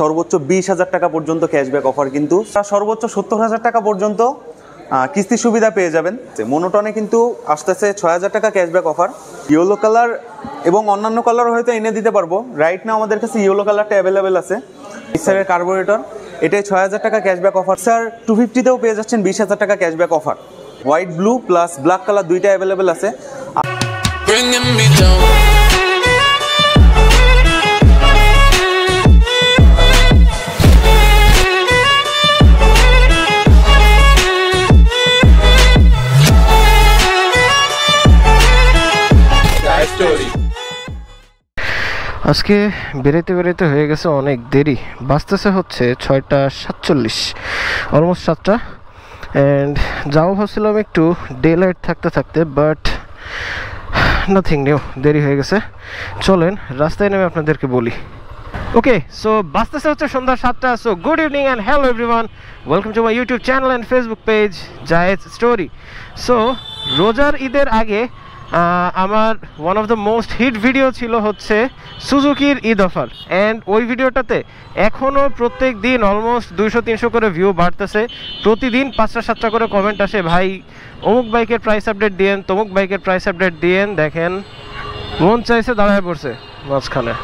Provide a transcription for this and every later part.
সর্বোচ্চ 20,000 টাকা পর্যন্ত ক্যাশব্যাক অফার, কিন্তু সর্বোচ্চ 70,000 টাকা পর্যন্ত কিস্তি সুবিধা পেয়ে যাবেন। মোনোটনে কিন্তু আসতেছে 6,000 টাকা ক্যাশব্যাক অফার। ইয়েলো কালার এবং অন্যান্য কালার হয়তো এনে দিতে পারবো। রাইট নাও আমাদের কাছে ইয়েলো কালারটা অ্যাভেলেবেল আছে। স্যারের কার্বোরেটর, এটাই 6,000 টাকা ক্যাশব্যাক অফার। স্যার 250তেও পেয়ে যাচ্ছেন 20,000 টাকা cashback offer. White blue plus black colour দুইটা অ্যাভেলেবেল আছে। আজকে বেরোতে বেরোতে হয়ে গেছে অনেক দেরি, বাজতেছে হচ্ছে 6:47, অলমোস্ট 7টা। অ্যান্ড যাও ভাবছিলাম একটু ডে লাইট থাকতে থাকতে, বাট নাথিং নিউ, দেরি হয়ে গেছে। চলেন রাস্তায় নেমে আপনাদেরকে বলি। ওকে, সো বাজতেছে হচ্ছে সন্ধ্যা 7টা। So good evening and hello everyone, welcome to my YouTube channel and Facebook page Zayed story. So রোজার ঈদের আগে আমার one of the most hit video ছিল হচ্ছে সুজুকির ঈদ অফার। অ্যান্ড ওই ভিডিওটাতে এখনও প্রত্যেক দিন অলমোস্ট 200-300 করে ভিউ বাড়তেছে। প্রতিদিন 5টা-7টা করে কমেন্ট আসে, ভাই অমুক বাইকের প্রাইস আপডেট দিয়েন, তমুক বাইকের প্রাইস আপডেট দিয়েন। দেখেন মন চাইছে দাঁড়ায় পড়ছে মাঝখানে,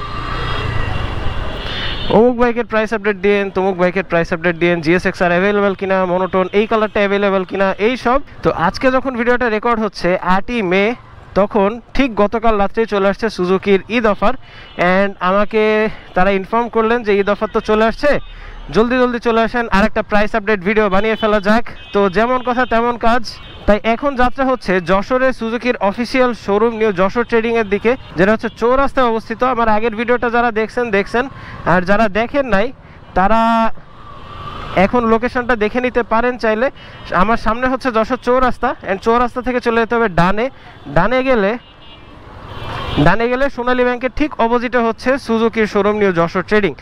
অমুক বাইকের প্রাইস আপডেট দিয়েন, তমুক বাইকের প্রাইস আপডেট দিয়েন, জিএসএক্স আর অ্যাভেলেবেল কিনা, মোনোটোন এই কালারটা অ্যাভেলেবেল কিনা, এই সব। তো আজকে যখন ভিডিওটা রেকর্ড হচ্ছে 8ই মে, তখন ঠিক গতকাল রাত্রেই চলে আসছে সুজুকির ঈদ অফার। অ্যান্ড আমাকে তারা ইনফর্ম করলেন যে ঈদ অফার তো চলে আসছে, জলদি জলদি চলে আসেন, আর একটা প্রাইস আপডেট ভিডিও বানিয়ে ফেলা যাক। তো যেমন কথা তেমন কাজ, তাই এখন যাত্রা হচ্ছে যশোরে সুজুকির অফিসিয়াল শোরুম নিউ যশোর ট্রেডিংয়ের দিকে, যেটা হচ্ছে চৌরাস্তায় অবস্থিত। আমার আগের ভিডিওটা যারা দেখছেন, আর যারা দেখেন নাই তারা এখন লোকেশনটা দেখে নিতে পারেন চাইলে। আমার সামনে হচ্ছে যশোর চৌরাস্তা, অ্যান্ড চৌরাস্তা থেকে চলে যেতে হবে ডানে গেলে সোনালী ব্যাংকের ঠিক অপোজিটে হচ্ছে সুজুকির showroom new Jashore trading.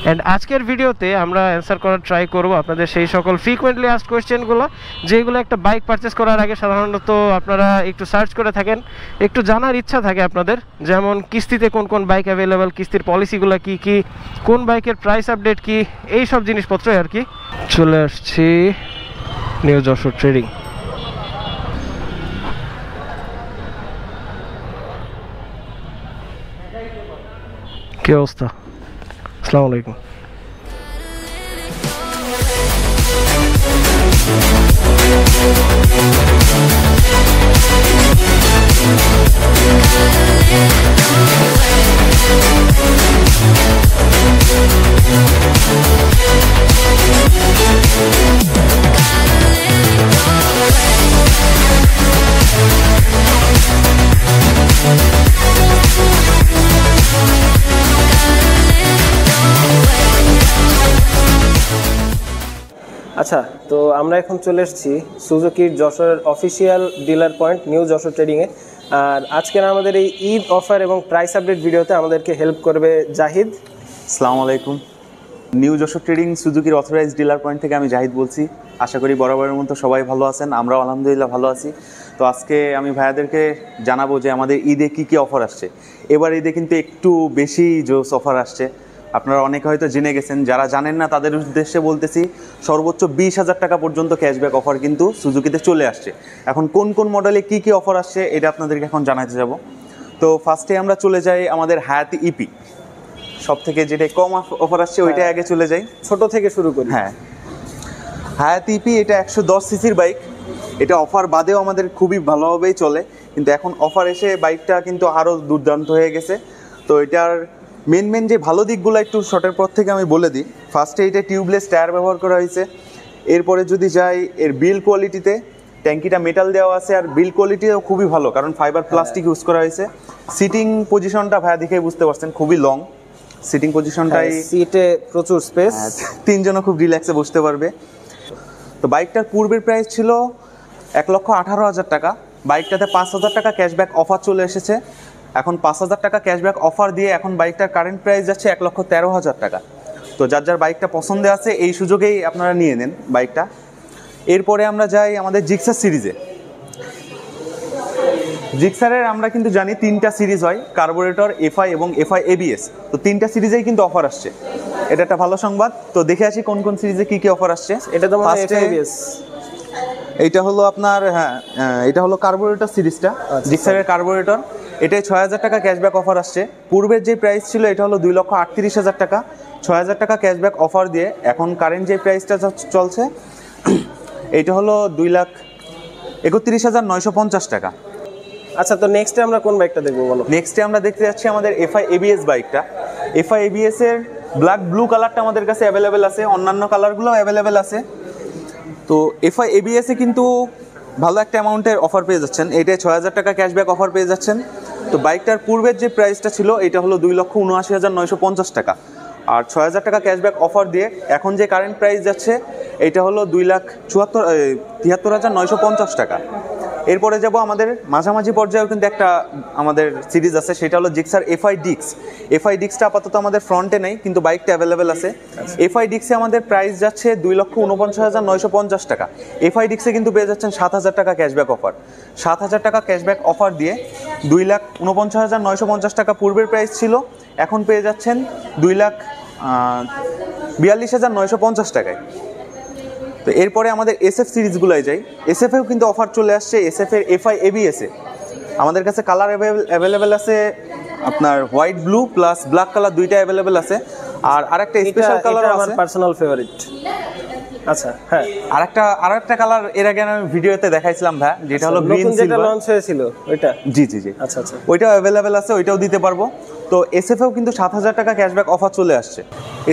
And আজকের ভিডিওতে আমরা অ্যান্সার করার ট্রাই করব আপনাদের সেই সকল ফ্রিকোয়েন্টলি আস্কড কোয়েশ্চেনগুলো, যেগুলো একটা বাইক পারচেস করার আগে সাধারণত আপনারা একটু সার্চ করে থাকেন, একটু জানার ইচ্ছা থাকে আপনাদের। যেমন কিস্তিতে কোন কোন বাইক অ্যাভেলেবেল, কিস্তির পলিসিগুলো কি কি, কোন বাইকের প্রাইস আপডেট কি, এই সব জিনিসপত্রই আর কি। চলে আসছি নিউ যশোর ট্রেডিং। কি অবস্থা? আসসালামু আলাইকুম। আচ্ছা, তো আমরা এখন চলে এসেছি সুজুকির যশোরের official dealer point new Jashore ট্রেডিংয়ে। আর আজকের আমাদের এই ঈদ অফার এবং প্রাইস আপডেট ভিডিওতে আমাদেরকে হেল্প করবে জাহিদ। আসসালামু আলাইকুম। নিউ যশোর ট্রেডিং সুজুকির অথরাইজড ডিলার পয়েন্ট থেকে আমি জাহিদ বলছি। আশা করি বরাবরের মতো সবাই ভালো আছেন, আমরাও আলহামদুলিল্লাহ ভালো আছি। তো আজকে আমি ভাইয়াদেরকে জানাবো যে আমাদের ঈদে কী কী অফার আসছে। এবার ঈদে কিন্তু একটু বেশি জোস অফার আসছে, আপনারা অনেকে হয়তো জেনে গেছেন, যারা জানেন না তাদের উদ্দেশ্যে বলতেছি। সর্বোচ্চ 20,000 টাকা পর্যন্ত ক্যাশব্যাক অফার কিন্তু সুজুকিতে চলে আসছে। এখন কোন কোন মডেলে কী কী অফার আসছে এটা আপনাদেরকে এখন জানাতে যাব। তো ফার্স্টে আমরা চলে যাই আমাদের হায়াতি ইপি, সব থেকে যেটা কম অফার আসছে ওইটা আগে চলে যাই, ছোট থেকে শুরু করি। হ্যাঁ, হায়াতি ইপি এটা 110 সিসির বাইক। এটা অফার বাদেও আমাদের খুবই ভালোভাবেই চলে, কিন্তু এখন অফার এসে বাইকটা কিন্তু আরও দুর্দান্ত হয়ে গেছে। তো এটার মেন যে ভালো দিকগুলো একটু শর্টের পর থেকে আমি বলে দিই। ফার্স্টে এটা টিউবলেস টায়ার ব্যবহার করা হয়েছে। এরপরে যদি যাই এর বিল কোয়ালিটিতে, ট্যাঙ্কিটা মেটাল দেওয়া আছে, আর বিল কোয়ালিটিও খুবই ভালো, কারণ ফাইবার প্লাস্টিক ইউজ করা হয়েছে। সিটিং পজিশনটা ভাইয়া দেখে বুঝতে পারছেন খুবই লং সিটিং পজিশনটাই, সিটে প্রচুর স্পেস, তিনজনও খুব রিল্যাক্সে বসতে পারবে। তো বাইকটার পূর্বের প্রাইস ছিল 1,18,000 টাকা। বাইকটাতে 5,000 টাকা ক্যাশব্যাক অফার চলে এসেছে। এখন 5,000 টাকা ক্যাশব্যাক অফার দিয়ে এখন বাইকটার কারেন্ট প্রাইস যাচ্ছে 1,13,000 টাকা। তো যার বাইকটা পছন্দে আছে এই সুযোগেই আপনারা নিয়ে নেন বাইকটা। এরপরে আমরা যাই আমাদের জিক্সার সিরিজে। জিক্সারের আমরা কিন্তু জানি 3টা সিরিজ হয়, কার্বোরেটর, এফআই এবং এফআই এবিএস। তো 3টা সিরিজেই কিন্তু অফার আসছে, এটা একটা ভালো সংবাদ। তো দেখে আসি কোন কোন সিরিজে কি কি অফার আসছে। এটা তো মানে First-এ এফএবিএস। এইটা হলো আপনার, হ্যাঁ এটা হলো কার্বোরেটর সিরিজটা, জিক্সারের কার্বোরেটর। এটাই 6000 টাকা ক্যাশব্যাক অফার আসছে। পূর্বের যে প্রাইস ছিল এটা হলো 2,38,000 টাকা, 6000 টাকা ক্যাশব্যাক অফার দিয়ে এখন কারেন্ট যে প্রাইসটা চলছে এইটা হলো 2,31,950 টাকা। আচ্ছা, তো নেক্সটে আমরা কোন বাইকটা দেখবো বলো? নেক্সটে আমরা দেখতে যাচ্ছি আমাদের এফআই এবিএস বাইকটা। এফআই এবিএস এর ব্ল্যাক ব্লু কালারটা আমাদের কাছে অ্যাভেলেবেল আছে, অন্যান্য কালারগুলো অ্যাভেলেবেল আছে। তো এফআই এবিএস এ কিন্তু ভালো একটা অ্যামাউন্টের অফার পেয়ে যাচ্ছেন, এইটাই 6000 টাকা ক্যাশব্যাক অফার পেয়ে যাচ্ছেন। তো বাইকটার পূর্বের যে প্রাইসটা ছিল এটা হলো 2,79,950 টাকা, আর 6000 টাকা ক্যাশব্যাক অফার দিয়ে এখন যে কারেন্ট প্রাইস যাচ্ছে এটা হলো 2,73,950 টাকা। এরপরে যাব আমাদের মাঝামাঝি পর্যায়েও কিন্তু একটা আমাদের সিরিজ আছে, সেটা হলো জিক্সার এফআই ডিক্স। এফআই ডিক্সটা আপাতত আমাদের ফ্রন্টে নেই, কিন্তু বাইকটা অ্যাভেলেবেল আছে। এফআই ডিক্সে আমাদের প্রাইস যাচ্ছে 2,49,950 টাকা। এফআই ডিক্সে কিন্তু পেয়ে যাচ্ছেন 7000 টাকা ক্যাশব্যাক অফার। 7000 টাকা ক্যাশব্যাক অফার দিয়ে 2,49,950 টাকা পূর্বের প্রাইস ছিল, এখন পেয়ে যাচ্ছেন 2,42,950 টাকায়। তো এরপরে আমাদের এসএফ সিরিজগুলোয় যাই। এসএফেও কিন্তু অফার চলে আসছে। এসএফের এফআই এবিএসে আমাদের কাছে কালার অ্যাভেলেবেল আছে, আপনার white blue plus black colour দুইটা অ্যাভেলেবেল আছে। আর আরেকটা স্পেশাল কালার আমার আছে, পার্সোনাল ফেভারিট। আচ্ছা, হ্যাঁ, আরেকটা কালার এর আগে আমি ভিডিওতে দেখাইছিলাম ভাই, যেটা হলো গ্রিন নতুন যেটা সিলভার। লঞ্চ হয়েছিল ওইটা। জি। আচ্ছা আচ্ছা, ওইটাও অ্যাভেলেবেল আছে, ওইটাও দিতে পারবো। তো এসএফেও কিন্তু 7000 টাকা ক্যাশব্যাক অফার চলে আসছে।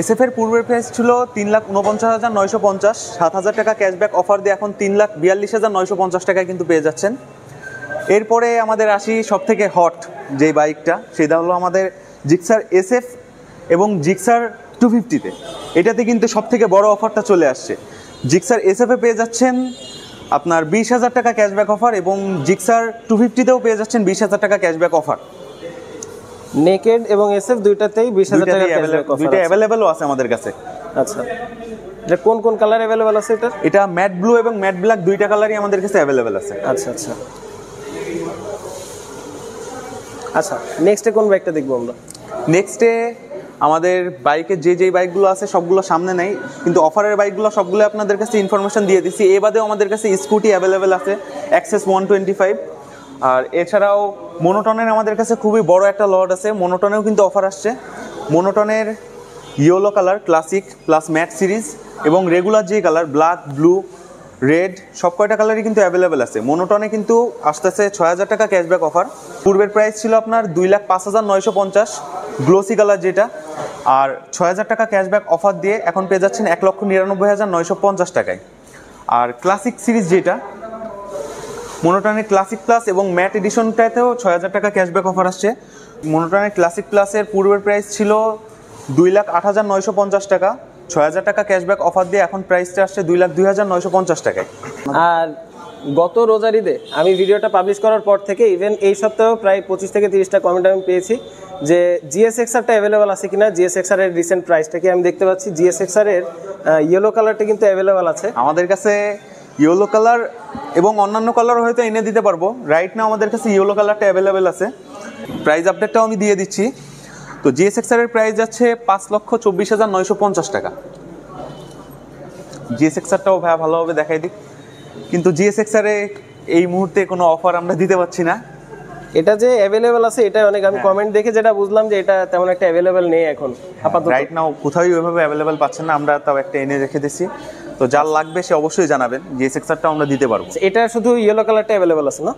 এসএফের পূর্বের প্রাইস ছিল 3,49,950, 7000 টাকা ক্যাশব্যাক অফার দিয়ে এখন 3,42,950 টাকায় কিন্তু পেয়ে যাচ্ছেন। এরপরে আমাদের আসি সব থেকে হট যে বাইকটা, সেটা হলো আমাদের জিক্সার এসএফ এবং জিক্সার 250-তে। এটাতে কিন্তু সব থেকে বড় অফারটা চলে আসছে। জিক্সার এসএফে পেয়ে যাচ্ছেন আপনার 20,000 টাকা ক্যাশব্যাক অফার এবং জিক্সার 250-তেও পেয়ে যাচ্ছেন 20,000 টাকা ক্যাশব্যাক অফার। নেকেড এবং এসএফ দুইটাতেই 20,000 টাকা ক্যাশব্যাক অফার। দুইটা অ্যাভেলেবেলও আছে আমাদের কাছে। আচ্ছা, এটা কোন কোন কালার অ্যাভেলেবেল আছে এটা? এটা ম্যাট ব্লু এবং ম্যাট ব্ল্যাক দুইটা কালারই আমাদের কাছে অ্যাভেলেবেল আছে। আচ্ছা আচ্ছা আচ্ছা, নেক্সটে কোন বাইকটা দেখবো আমরা? নেক্সটে আমাদের বাইকের যেই বাইকগুলো আছে সবগুলো সামনে নেই, কিন্তু অফারের বাইকগুলো সবগুলো আপনাদের কাছে ইনফরমেশন দিয়ে দিচ্ছি। এ বাদেও আমাদের কাছে স্কুটি অ্যাভেলেবেল আছে, অ্যাক্সেস 125। আর এছাড়াও মোনোটনের আমাদের কাছে খুবই বড় একটা লট আছে, মোনোটনেও কিন্তু অফার আসছে। মোনোটনের yellow colour, classic plus matte series এবং রেগুলার যে কালার ব্ল্যাক, ব্লু, রেড সব কয়টা কালারই কিন্তু অ্যাভেলেবেল আছে। মোনোটনে কিন্তু আসতেছে 6000 টাকা ক্যাশব্যাক অফার। পূর্বের প্রাইস ছিল আপনার 2,05,950 গ্লোসি কালার যেটা, আর 6000 টাকা ক্যাশব্যাক অফার দিয়ে এখন পেয়ে যাচ্ছেন 1,99,950 টাকায়। আর ক্লাসিক সিরিজ যেটা মোনোটনের ক্লাসিক প্লাস এবং ম্যাট এডিশনটাতেও 6000 টাকা ক্যাশব্যাক অফার আসছে। মোনোটনের ক্লাসিক প্লাসের পূর্বের প্রাইস ছিল 2,08,950 টাকা, 6000 টাকা ক্যাশব্যাক অফার দিয়ে এখন প্রাইসটা আসছে 2,02,950 টাকায়। আর গত রোজার ঈদে আমি ভিডিওটা পাবলিশ করার পর থেকে ইভেন এই সপ্তাহেও প্রায় 25 থেকে 30টা কমেন্ট আমি পেয়েছি যে জিএসএক্সআরটা অ্যাভেলেবেল আছে কিনা। জিএসএক্সআর এর রিসেন্ট প্রাইসটা কি আমি দেখতে পাচ্ছি, জিএসএক্সআর এর ইয়েলো কালারটা কিন্তু অ্যাভেলেবেল আছে আমাদের কাছে। ইয়েলো কালার এবং অন্যান্য কালার হয়তো এনে দিতে পারবো। রাইট নাও আমাদের কাছে ইয়েলো কালারটা অ্যাভেলেবেল আছে। প্রাইস আপডেটটাও আমি দিয়ে দিচ্ছি। তো জিএসএক্সআর এর প্রাইস যাচ্ছে 5,24,950 টাকা। জিএসএক্সআরটাও ভাই ভালোভাবে দেখাই দিক, কিন্তু জিএসএক্সআর এ এই মুহূর্তে কোনো অফার আমরা দিতে পারছি না। এটা যে অ্যাভেলেবেল আছে এটা অনেক, আমি কমেন্ট দেখে যেটা বুঝলাম যে এটা তেমন একটা অ্যাভেলেবেল নেই এখন আপাতত। রাইট নাও কোথাও ওইভাবে অ্যাভেলেবেল পাচ্ছেন না, আমরা তাও একটা এনে রেখে দিচ্ছি। তো যার লাগবে সে অবশ্যই জানাবেন, জিএসএক্সআরটা আমরা দিতে পারবো। এটা শুধু ইয়েলো কালারটা অ্যাভেলেবেল আছে না?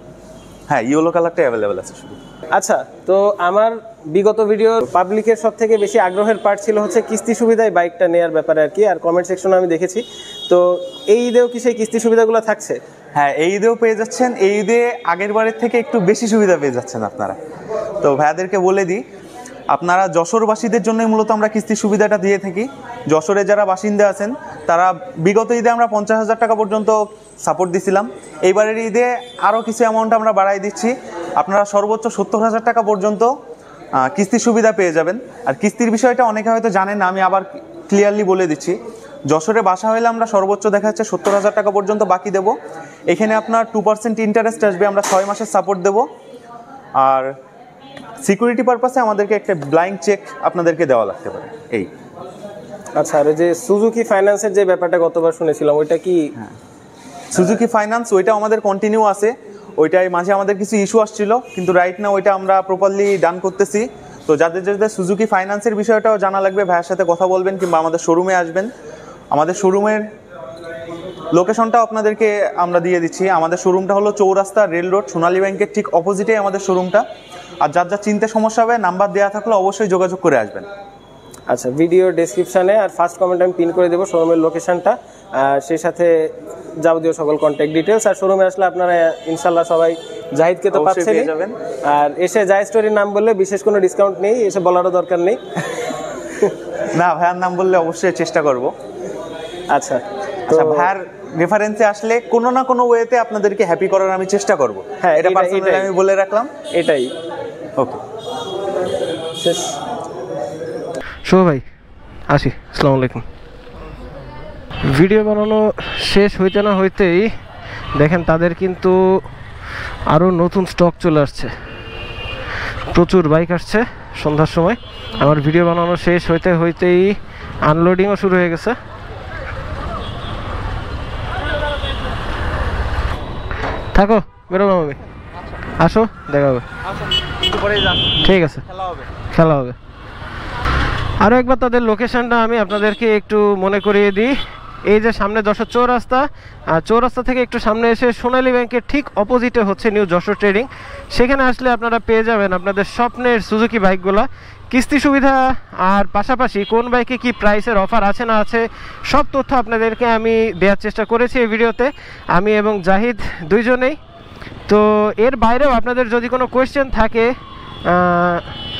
হ্যাঁ, ইয়েলো কালারটা অ্যাভেলেবেল আছে শুধু। আচ্ছা, তো আমার বিগত ভিডিও পাবলিকের সব থেকে বেশি আগ্রহের পার্ট ছিল হচ্ছে কিস্তি সুবিধায় বাইকটা নেওয়ার ব্যাপারে আর কি। আর কমেন্ট সেকশনে আমি দেখেছি, তো এই ঈদেও কি সেই কিস্তি সুবিধাগুলো থাকছে? হ্যাঁ, এই ঈদেও পেয়ে যাচ্ছেন। এই ঈদে আগের বারের থেকে একটু বেশি সুবিধা পেয়ে যাচ্ছেন আপনারা। তো ভাইয়াদেরকে বলে দিই, আপনারা যশোরবাসীদের জন্যই মূলত আমরা কিস্তির সুবিধাটা দিয়ে থাকি। যশোরে যারা বাসিন্দা আছেন তারা বিগত ঈদে আমরা 50,000 টাকা পর্যন্ত সাপোর্ট দিছিলাম। এইবারের ঈদে আরও কিছু অ্যামাউন্ট আমরা বাড়াই দিচ্ছি। আপনারা সর্বোচ্চ 70,000 টাকা পর্যন্ত কিস্তির সুবিধা পেয়ে যাবেন। আর কিস্তির বিষয়টা অনেকে হয়তো জানেন না, আমি আবার ক্লিয়ারলি বলে দিচ্ছি। যশোরে বাসা হলে আমরা সর্বোচ্চ দেখা যাচ্ছে 70,000 টাকা পর্যন্ত বাকি দেবো। এখানে আপনার 2% ইন্টারেস্ট আসবে, আমরা 6 মাসের সাপোর্ট দেবো। আর সিকিউরিটি পারপাসে আমাদেরকে একটা ব্লাইন্ড চেক আপনাদেরকে দেওয়া লাগতে পারে এই। আচ্ছা, আর যে সুজুকি ফাইন্যান্সের যে ব্যাপারটা গতবার শুনেছিলাম ওইটা কি? সুজুকি ফাইন্যান্স ওইটা আমাদের কন্টিনিউ আছে, ওইটাই মাঝে আমাদের কিছু ইস্যু আসছিল, কিন্তু রাইট না ওইটা আমরা প্রপারলি ডান করতেছি। তো যাদের যাদের সুজুকি ফাইন্যান্সের বিষয়টাও জানা লাগবে ভাইয়ের সাথে কথা বলবেন কিংবা আমাদের শোরুমে আসবেন। আমাদের শোরুমের লোকেশনটাও আপনাদেরকে আমরা দিয়ে দিচ্ছি। আমাদের শোরুমটা হলো চৌরাস্তা রেল রোড সোনালী ব্যাংকের ঠিক অপোজিটেই আমাদের শোরুমটা। আর যার যা চিনতে সমস্যা হবে নাম্বার দেওয়া থাকলে অবশ্যই যোগাযোগ করে আসবেন। আচ্ছা, ভিডিও ডেসক্রিপশানে আর ফার্স্ট কমেন্ট আমি পিন করে দেবো শোরুমের লোকেশনটা, আর সেই সাথে যাবতীয় সকল কন্ট্যাক্ট ডিটেলস। আর শোরুমে আসলে আপনারা ইনশাল্লাহ সবাই জাহিদকে তো পাচ্ছেন, আর এসে জাহিদ স্টোরির নাম বললে বিশেষ কোনো ডিসকাউন্ট নেই, এসে বলারও দরকার নেই। না, ভাইয়ার নাম বললে অবশ্যই চেষ্টা করব। আচ্ছা, আচ্ছা, ভাইয়ার রেফারেন্সে আসলে কোনো না কোনো ওয়েতে আপনাদেরকে হ্যাপি করার আমি চেষ্টা করব। হ্যাঁ, এটা পার্সোনালি আমি বলে রাখলাম। এটাই। ওকে, শেষ। শুভ ভাই, আসি। আসসালামু আলাইকুম। ভিডিও বানানো শেষ হইতে না হইতেই দেখেন তাদের কিন্তু আরও নতুন স্টক চলে আসছে, প্রচুর বাইক আসছে সন্ধ্যার সময়। আমার ভিডিও বানানো শেষ হইতে হইতেই আনলোডিংও শুরু হয়ে গেছে। থাকো, বেরোলাম আমি, আসো, দেখা হবে। ঠিক আছে, খেলা হবে। আরও একবার তাদের লোকেশনটা আমি আপনাদেরকে একটু মনে করিয়ে দিই। এই যে সামনে যশোর চৌরাস্তা, আর চৌরাস্তা থেকে একটু সামনে এসে সোনালী ব্যাংকের ঠিক অপোজিটে হচ্ছে নিউ যশোর ট্রেডিং। সেখানে আসলে আপনারা পেয়ে যাবেন আপনাদের স্বপ্নের সুজুকি বাইকগুলা, কিস্তি সুবিধা, আর পাশাপাশি কোন বাইকে কি প্রাইসের অফার আছে না আছে সব তথ্য আপনাদেরকে আমি দেওয়ার চেষ্টা করেছি এই ভিডিওতে, আমি এবং জাহিদ দুইজনেই। তো এর বাইরেও আপনাদের যদি কোনো কোয়েশ্চেন থাকে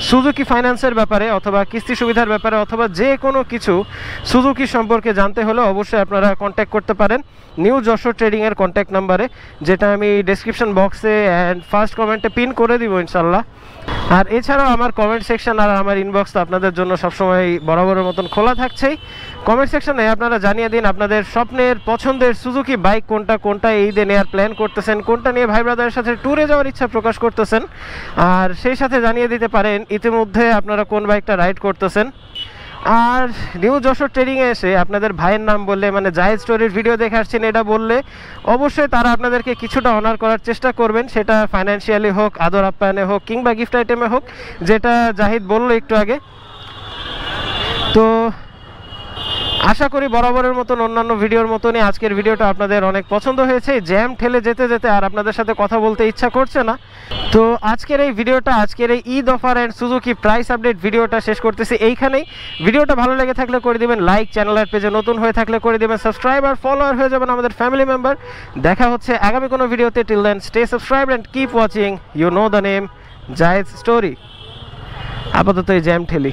সুজুকি ফাইন্যান্সের ব্যাপারে অথবা কিস্তি সুবিধার ব্যাপারে অথবা যে কোনো কিছু সুজুকি সম্পর্কে জানতে হলে অবশ্যই আপনারা কন্ট্যাক্ট করতে পারেন নিউ যশোর ট্রেডিংয়ের কন্ট্যাক্ট নাম্বারে, যেটা আমি ডেসক্রিপশন বক্সে অ্যান্ড ফার্স্ট কমেন্টে পিন করে দিব ইনশাল্লাহ। আর এছাড়াও আমার কমেন্ট সেকশন আর আমার ইনবক্স তো আপনাদের জন্য সবসময় বরাবরের মতন খোলা থাকছেই। কমেন্ট সেকশনে আপনারা জানিয়ে দিন আপনাদের স্বপ্নের পছন্দের সুজুকি বাইক কোনটা, কোনটা এই ঈদে নেওয়ার প্ল্যান করতেছেন, কোনটা নিয়ে ভাই ব্রাদারের সাথে ট্যুরে যাওয়ার ইচ্ছা প্রকাশ করতেছেন, আর সেই সাথে জানিয়ে দিতে পারেন ইতিমধ্যে আপনারা কোন বাইকটা রাইড করতেছেন। আর নিউ যশোর ট্রেডিংয়ে এসে আপনাদের ভাইয়ের নাম বললে, মানে জাহিদ স্টোরির ভিডিও দেখে আসছেন এটা বললে অবশ্যই তারা আপনাদেরকে কিছুটা অনার করার চেষ্টা করবেন, সেটা ফাইন্যান্সিয়ালি হোক, আদর আপ্যায়নে হোক, কিংবা গিফট আইটেমে হোক, যেটা জাহিদ বললো একটু আগে। তো আশা করি বরাবরের মতন অন্যান্য ভিডিওর মতনই আজকের ভিডিওটা আপনাদের অনেক পছন্দ হয়েছে। জ্যাম ঠেলে যেতে যেতে আর আপনাদের সাথে কথা বলতে ইচ্ছা করছে না। তো আজকের এই ভিডিওটা, আজকের এই Eid offer and Suzuki price update ভিডিওটা শেষ করতেছি এইখানেই। ভিডিওটা ভালো লেগে থাকলে করে দিবেন লাইক, চ্যানেলের পেজে নতুন হয়ে থাকলে করে দিবেন সাবস্ক্রাইব, আর ফলোয়ার হয়ে যাবেন আমাদের ফ্যামিলি মেম্বার। দেখা হচ্ছে আগামী কোনো ভিডিওতে। Till then stay subscribe and keep watching, you know the name, Zahid story. আপাতত এই জ্যাম ঠেলি।